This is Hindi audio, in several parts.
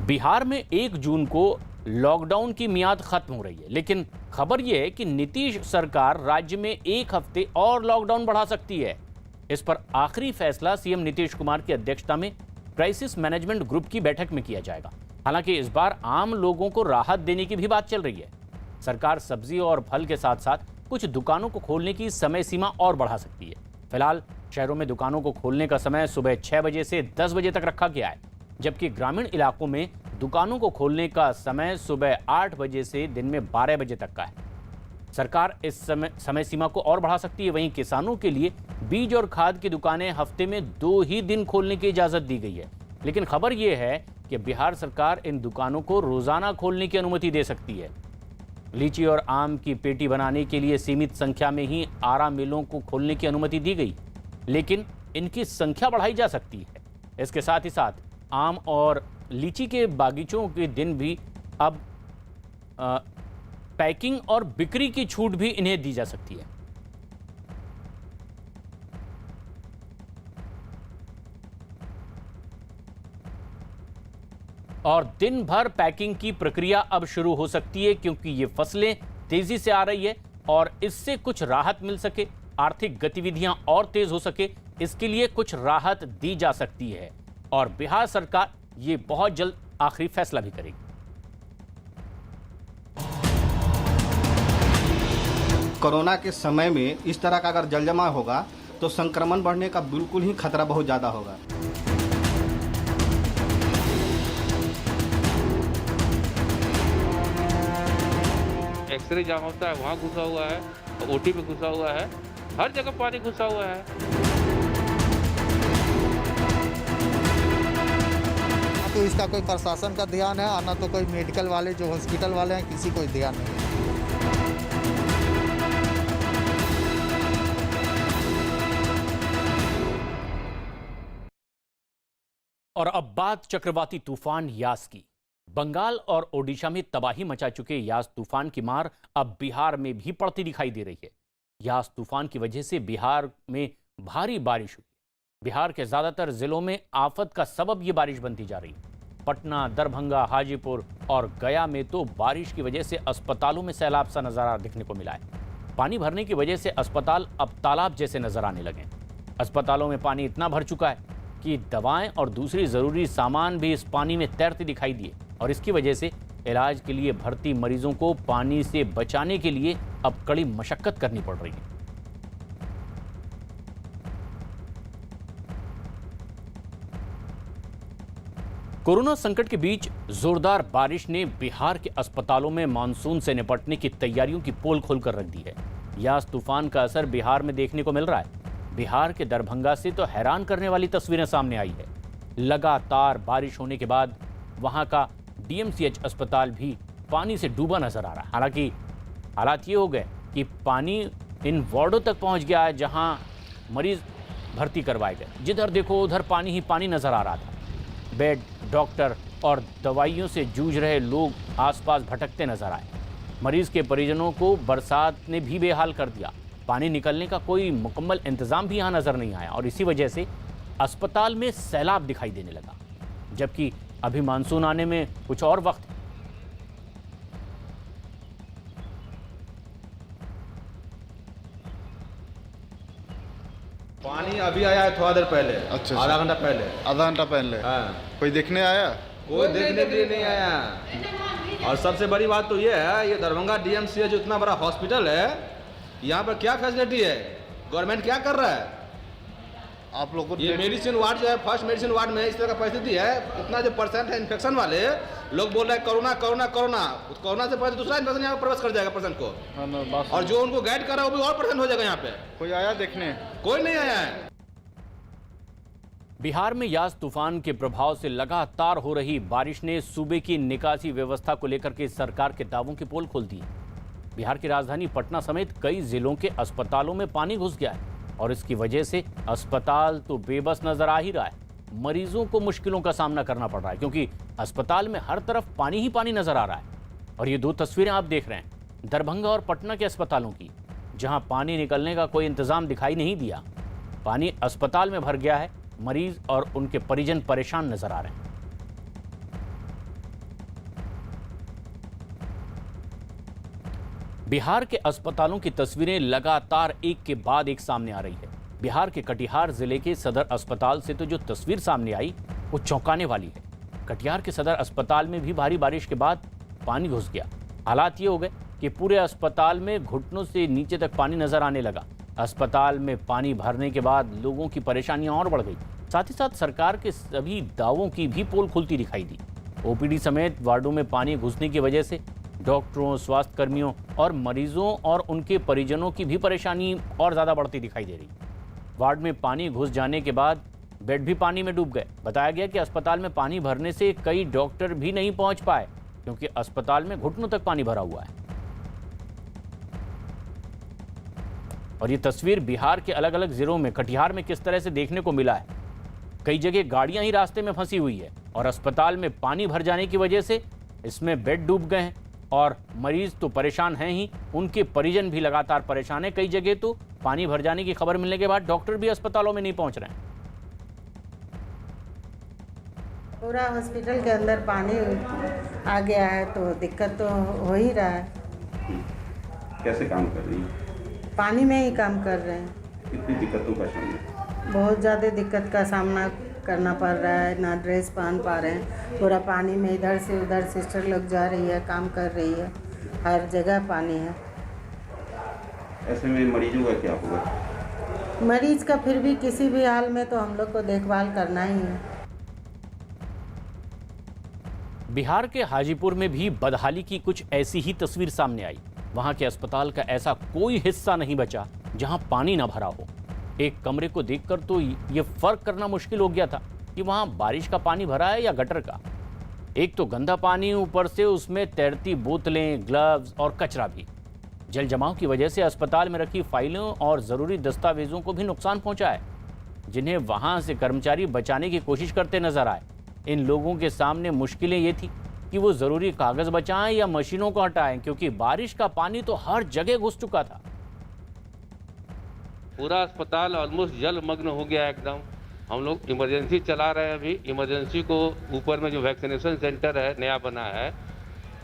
बिहार में 1 जून को लॉकडाउन की मियाद खत्म हो रही है, लेकिन खबर यह है कि नीतीश सरकार राज्य में 1 हफ्ते और लॉकडाउन बढ़ा सकती है। इस पर आखिरी फैसला सीएम नीतीश कुमार की अध्यक्षता में क्राइसिस मैनेजमेंट ग्रुप की बैठक में किया जाएगा। हालांकि इस बार आम लोगों को राहत देने की भी बात चल रही है। सरकार सब्जी और फल के साथ साथ कुछ दुकानों को खोलने की समय सीमा और बढ़ा सकती है। फिलहाल शहरों में दुकानों को खोलने का समय सुबह 6 बजे से 10 बजे तक रखा गया है, जबकि ग्रामीण इलाकों में दुकानों को खोलने का समय सुबह 8 बजे से दिन में 12 बजे तक का है। सरकार इस समय सीमा को और बढ़ा सकती है। वहीं किसानों के लिए बीज और खाद की दुकानें हफ्ते में 2 ही दिन खोलने की इजाजत दी गई है। लेकिन खबर यह है कि बिहार सरकार इन दुकानों को रोजाना खोलने की अनुमति दे सकती है। लीची और आम की पेटी बनाने के लिए सीमित संख्या में ही आरा मिलों को खोलने की अनुमति दी गई, लेकिन इनकी संख्या बढ़ाई जा सकती है। इसके साथ ही साथ आम और लीची के बागीचों के दिन भी अब पैकिंग और बिक्री की छूट भी इन्हें दी जा सकती है। और दिन भर पैकिंग की प्रक्रिया अब शुरू हो सकती है, क्योंकि ये फसलें तेजी से आ रही है और इससे कुछ राहत मिल सके, आर्थिक गतिविधियां और तेज हो सके, इसके लिए कुछ राहत दी जा सकती है। और बिहार सरकार ये बहुत जल्द आखिरी फैसला भी करेगी। कोरोना के समय में इस तरह का अगर जलजमाव होगा तो संक्रमण बढ़ने का बिल्कुल ही खतरा बहुत ज़्यादा होगा। एक्सरे जहाँ होता है वहाँ घुसा हुआ है, ओटी में घुसा हुआ है, हर जगह पानी घुसा हुआ है। तो इसका कोई प्रशासन का ध्यान है और ना तो कोई मेडिकल वाले जो हॉस्पिटल वाले हैं किसी को ध्यान नहीं है। और अब बात चक्रवाती तूफान यास की। बंगाल और ओडिशा में तबाही मचा चुके यास तूफान की मार अब बिहार में भी पड़ती दिखाई दे रही है। यास तूफान की वजह से बिहार में भारी बारिश हुई। बिहार के ज्यादातर जिलों में आफत का सबब ये बारिश बनती जा रही है। पटना, दरभंगा, हाजीपुर और गया में तो बारिश की वजह से अस्पतालों में सैलाब सा नजारा देखने को मिला है। पानी भरने की वजह से अस्पताल अब तालाब जैसे नजर आने लगे। अस्पतालों में पानी इतना भर चुका है कि दवाएं और दूसरी जरूरी सामान भी इस पानी में तैरते दिखाई दिए, और इसकी वजह से इलाज के लिए भर्ती मरीजों को पानी से बचाने के लिए अब कड़ी मशक्कत करनी पड़ रही है। कोरोना संकट के बीच जोरदार बारिश ने बिहार के अस्पतालों में मानसून से निपटने की तैयारियों की पोल खोलकर रख दी है। यास तूफान का असर बिहार में देखने को मिल रहा है। बिहार के दरभंगा से तो हैरान करने वाली तस्वीरें सामने आई है। लगातार बारिश होने के बाद वहां का डीएमसीएच अस्पताल भी पानी से डूबा नजर आ रहा है। हालांकि हालात ये हो गए कि पानी इन वार्डों तक पहुंच गया है जहां मरीज भर्ती करवाए गए। जिधर देखो उधर पानी ही पानी नजर आ रहा था। बेड, डॉक्टर और दवाइयों से जूझ रहे लोग आसपास भटकते नजर आए। मरीज के परिजनों को बरसात ने भी बेहाल कर दिया। पानी निकलने का कोई मुकम्मल इंतजाम भी यहाँ नजर नहीं आया, और इसी वजह से अस्पताल में सैलाब दिखाई देने लगा, जबकि अभी मानसून आने में कुछ और वक्त है। पानी अभी आया है थोड़ा देर पहले। अच्छा, आधा घंटा पहले। आधा घंटा पहले। हाँ। कोई देखने आया? कोई देखने के लिए नहीं आया। और सबसे बड़ी बात तो ये है, ये दरभंगा डीएमसीएच जो इतना बड़ा हॉस्पिटल है, यहाँ पर क्या फैसिलिटी है? गवर्नमेंट क्या कर रहा है? आप लोगों ये मेडिसिन वार्ड जो है, फर्स्ट मेडिसिन वार्ड में इस तरह का परिस्थिति है। इतना जो % है इन्फेक्शन वाले लोग बोल रहे हैं कोरोना कोरोना कोरोना। कोरोना से पहले दूसरा इन्फेक्शन यहाँ पर प्रवेश कर जाएगा पर्सन को, और जो उनको गाइड कर रहा है वो भी और % हो जाएगा यहाँ पे। कोई आया देखने? कोई नहीं आया है। बिहार में यास तूफान के प्रभाव से लगातार हो रही बारिश ने सूबे की निकासी व्यवस्था को लेकर के सरकार के दावों की पोल खोल दी। बिहार की राजधानी पटना समेत कई जिलों के अस्पतालों में पानी घुस गया है, और इसकी वजह से अस्पताल तो बेबस नजर आ ही रहा है। मरीजों को मुश्किलों का सामना करना पड़ रहा है, क्योंकि अस्पताल में हर तरफ पानी ही पानी नजर आ रहा है। और ये 2 तस्वीरें आप देख रहे हैं दरभंगा और पटना के अस्पतालों की, जहां पानी निकलने का कोई इंतजाम दिखाई नहीं दिया। पानी अस्पताल में भर गया है। मरीज और उनके परिजन परेशान नजर आ रहे हैं। बिहार के अस्पतालों की तस्वीरें लगातार एक के बाद एक सामने आ रही है। बिहार के कटिहार जिले के सदर अस्पताल से तो जो तस्वीर सामने आई वो चौंकाने वाली है। कटिहार के सदर अस्पताल में भी भारी बारिश के बाद पानी घुस गया। हालात ये हो गए कि पूरे अस्पताल में घुटनों से नीचे तक पानी नजर आने लगा। अस्पताल में पानी भरने के बाद लोगों की परेशानियां और बढ़ गई। साथ ही साथ सरकार के सभी दावों की भी पोल खुलती दिखाई दी। ओपीडी समेत वार्डों में पानी घुसने की वजह से डॉक्टरों, स्वास्थ्य कर्मियों और मरीजों और उनके परिजनों की भी परेशानी और ज़्यादा बढ़ती दिखाई दे रही। वार्ड में पानी घुस जाने के बाद बेड भी पानी में डूब गए। बताया गया कि अस्पताल में पानी भरने से कई डॉक्टर भी नहीं पहुंच पाए क्योंकि अस्पताल में घुटनों तक पानी भरा हुआ है। और ये तस्वीर बिहार के अलग अलग जिलों में कटिहार में किस तरह से देखने को मिला है। कई जगह गाड़ियां ही रास्ते में फंसी हुई है और अस्पताल में पानी भर जाने की वजह से इसमें बेड डूब गए हैं और मरीज तो परेशान हैं ही, उनके परिजन भी लगातार परेशान हैं। कई जगह तो पानी भर जाने की खबर मिलने के बाद डॉक्टर भी अस्पतालों में नहीं पहुंच रहे हैं। पूरा हॉस्पिटल के अंदर पानी आ गया है तो दिक्कत तो हो ही रहा है। कैसे काम कर रही है? पानी में ही काम कर रहे हैं। कितनी दिक्कतों का सामना? बहुत ज़्यादा दिक्कत का सामना करना पड़ रहा है। ना ड्रेस पहन पा रहे हैं, पूरा पानी में इधर से उधर सिस्टर लोग जा रही है, काम कर रही है, हर जगह पानी है। ऐसे में मरीजों का क्या होगा? मरीज का फिर भी किसी भी हाल में तो हम लोग को देखभाल करना ही है। बिहार के हाजीपुर में भी बदहाली की कुछ ऐसी ही तस्वीर सामने आई। वहां के अस्पताल का ऐसा कोई हिस्सा नहीं बचा जहां पानी न भरा हो। एक कमरे को देखकर तो ये फर्क करना मुश्किल हो गया था कि वहां बारिश का पानी भरा है या गटर का। एक तो गंदा पानी, ऊपर से उसमें तैरती बोतलें, ग्लव्स और कचरा भी। जल जमाव की वजह से अस्पताल में रखी फाइलों और ज़रूरी दस्तावेजों को भी नुकसान पहुंचा है, जिन्हें वहां से कर्मचारी बचाने की कोशिश करते नजर आए। इन लोगों के सामने मुश्किलें ये थी कि वो ज़रूरी कागज़ बचाएं या मशीनों को हटाएं, क्योंकि बारिश का पानी तो हर जगह घुस चुका था। पूरा अस्पताल ऑलमोस्ट जलमग्न हो गया एकदम। हम लोग इमरजेंसी चला रहे हैं अभी। इमरजेंसी को ऊपर में जो वैक्सीनेशन सेंटर है नया बना है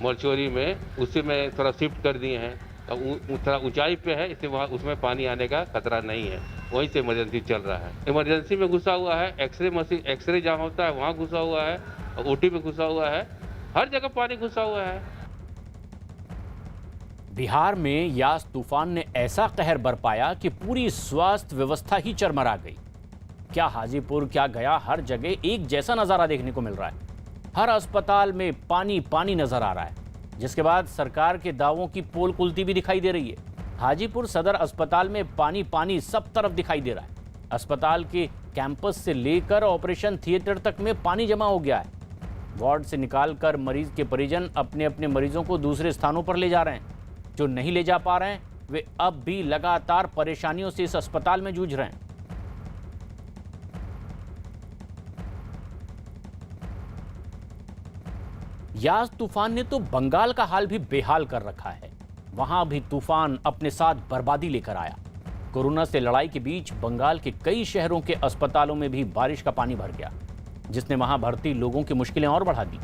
मॉर्चुरी में, उसी में थोड़ा शिफ्ट कर दिए हैं। तो थोड़ा ऊंचाई पे है, इससे वहाँ उसमें पानी आने का खतरा नहीं है। वहीं से इमरजेंसी चल रहा है। इमरजेंसी में घुसा हुआ है, एक्सरे मशीन, एक्सरे जहाँ होता है वहाँ घुसा हुआ है, और ओटी में घुसा हुआ है, हर जगह पानी घुसा हुआ है। बिहार में यास तूफान ने ऐसा कहर बरपाया कि पूरी स्वास्थ्य व्यवस्था ही चरमरा गई। क्या हाजीपुर, क्या गया, हर जगह एक जैसा नज़ारा देखने को मिल रहा है। हर अस्पताल में पानी पानी नजर आ रहा है, जिसके बाद सरकार के दावों की पोल खुलती भी दिखाई दे रही है। हाजीपुर सदर अस्पताल में पानी पानी सब तरफ दिखाई दे रहा है। अस्पताल के कैंपस से लेकर ऑपरेशन थिएटर तक में पानी जमा हो गया है। वार्ड से निकालकर मरीज के परिजन अपने अपने मरीजों को दूसरे स्थानों पर ले जा रहे हैं। जो नहीं ले जा पा रहे हैं वे अब भी लगातार परेशानियों से इस अस्पताल में जूझ रहे हैं। यास तूफान ने तो बंगाल का हाल भी बेहाल कर रखा है। वहां भी तूफान अपने साथ बर्बादी लेकर आया। कोरोना से लड़ाई के बीच बंगाल के कई शहरों के अस्पतालों में भी बारिश का पानी भर गया, जिसने वहां भर्ती लोगों की मुश्किलें और बढ़ा दी।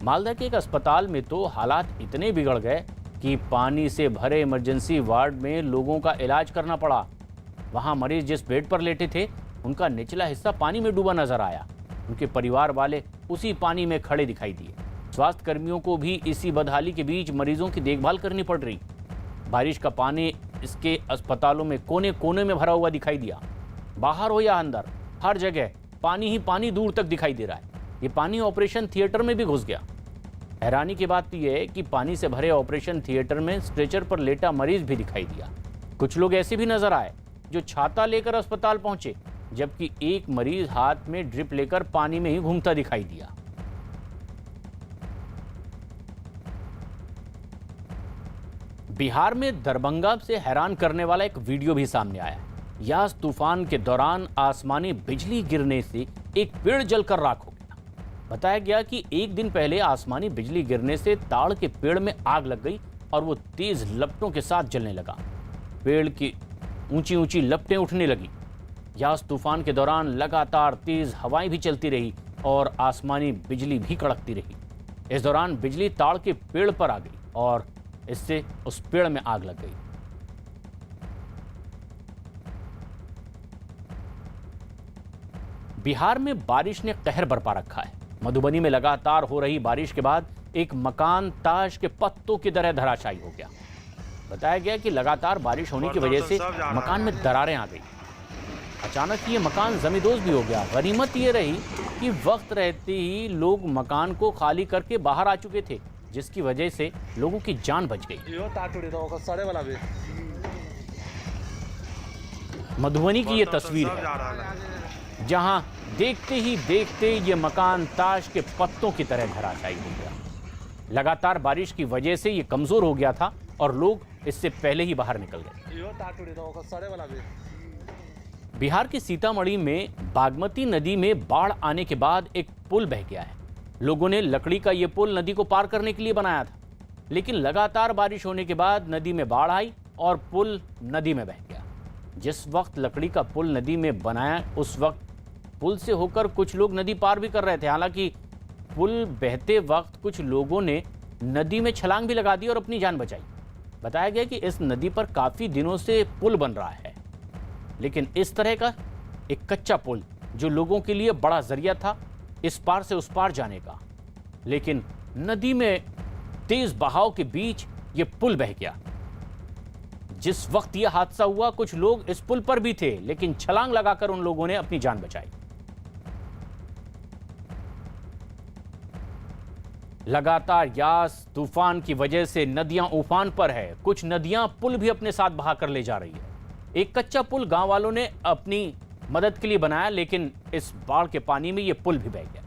मालदा के एक अस्पताल में तो हालात इतने बिगड़ गए कि पानी से भरे इमरजेंसी वार्ड में लोगों का इलाज करना पड़ा। वहां मरीज जिस बेड पर लेटे थे उनका निचला हिस्सा पानी में डूबा नजर आया। उनके परिवार वाले उसी पानी में खड़े दिखाई दिए। स्वास्थ्य कर्मियों को भी इसी बदहाली के बीच मरीजों की देखभाल करनी पड़ रही। बारिश का पानी इसके अस्पतालों में कोने कोने में भरा हुआ दिखाई दिया। बाहर हो या अंदर, हर जगह पानी ही पानी दूर तक दिखाई दे रहा है। ये पानी ऑपरेशन थिएटर में भी घुस गया। हैरानी की बात तो यह है कि पानी से भरे ऑपरेशन थिएटर में स्ट्रेचर पर लेटा मरीज भी दिखाई दिया। कुछ लोग ऐसे भी नजर आए जो छाता लेकर अस्पताल पहुंचे, जबकि एक मरीज हाथ में ड्रिप लेकर पानी में ही घूमता दिखाई दिया। बिहार में दरभंगा से हैरान करने वाला एक वीडियो भी सामने आया। यास तूफान के दौरान आसमानी बिजली गिरने से एक पेड़ जलकर राख हो गया। बताया गया कि एक दिन पहले आसमानी बिजली गिरने से ताड़ के पेड़ में आग लग गई और वो तेज लपटों के साथ जलने लगा। पेड़ की ऊंची ऊंची लपटें उठने लगी। यास तूफान के दौरान लगातार तेज हवाएं भी चलती रही और आसमानी बिजली भी कड़कती रही। इस दौरान बिजली ताड़ के पेड़ पर आ गई और इससे उस पेड़ में आग लग गई। बिहार में बारिश ने कहर बरपा रखा है। मधुबनी में लगातार हो रही बारिश के बाद एक मकान ताश के पत्तों की तरह धराशायी हो गया। बताया गया कि लगातार बारिश होने की वजह से मकान में दरारें आ गई। अचानक ये मकान जमींदोज भी हो गया। गनीमत ये रही कि वक्त रहते ही लोग मकान को खाली करके बाहर आ चुके थे, जिसकी वजह से लोगों की जान बच गई। मधुबनी की ये तस्वीर है, जहां देखते ही देखते ये मकान ताश के पत्तों की तरह धराशायी हो गया। लगातार बारिश की वजह से ये कमजोर हो गया था और लोग इससे पहले ही बाहर निकल गए। बिहार के सीतामढ़ी में बागमती नदी में बाढ़ आने के बाद एक पुल बह गया है। लोगों ने लकड़ी का ये पुल नदी को पार करने के लिए बनाया था, लेकिन लगातार बारिश होने के बाद नदी में बाढ़ आई और पुल नदी में बह गया। जिस वक्त लकड़ी का पुल नदी में बनाया, उस वक्त पुल से होकर कुछ लोग नदी पार भी कर रहे थे। हालांकि पुल बहते वक्त कुछ लोगों ने नदी में छलांग भी लगा दी और अपनी जान बचाई। बताया गया कि इस नदी पर काफ़ी दिनों से पुल बन रहा है, लेकिन इस तरह का एक कच्चा पुल जो लोगों के लिए बड़ा जरिया था इस पार से उस पार जाने का, लेकिन नदी में तेज बहाव के बीच ये पुल बह गया। जिस वक्त यह हादसा हुआ, कुछ लोग इस पुल पर भी थे, लेकिन छलांग लगाकर उन लोगों ने अपनी जान बचाई। लगातार यास तूफान की वजह से नदियां उफान पर है। कुछ नदियां पुल भी अपने साथ बहा कर ले जा रही है। एक कच्चा पुल गांव वालों ने अपनी मदद के लिए बनाया, लेकिन इस बाढ़ के पानी में यह पुल भी बह गया।